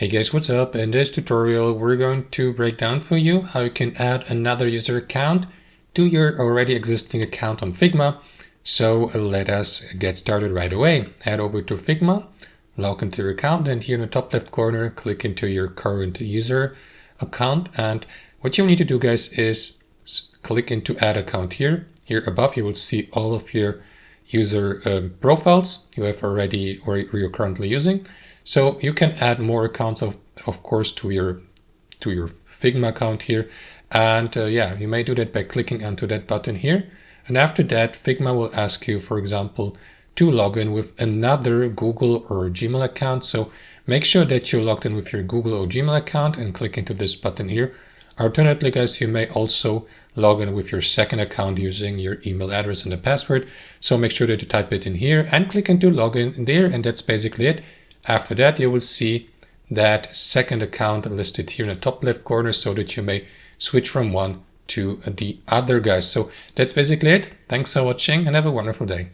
Hey guys, what's up? In this tutorial, we're going to break down for you how you can add another user account to your already existing account on Figma. So let us get started right away. Head over to Figma, log into your account, and here in the top left corner, click into your current user account. And what you need to do, guys, is click into Add Account here. Here above, you will see all of your user profiles you have already or you're currently using. So you can add more accounts of course to your Figma account here, and yeah, you may do that by clicking onto that button here. And after that, Figma will ask you, for example, to log in with another Google or Gmail account. So make sure that you're logged in with your Google or Gmail account and click into this button here. Alternatively, guys, you may also log in with your second account using your email address and the password. So make sure that you type it in here and click into login there, and that's basically it. After that, you will see that second account listed here in the top left corner so that you may switch from one to the other, guys. So that's basically it. Thanks for watching and have a wonderful day.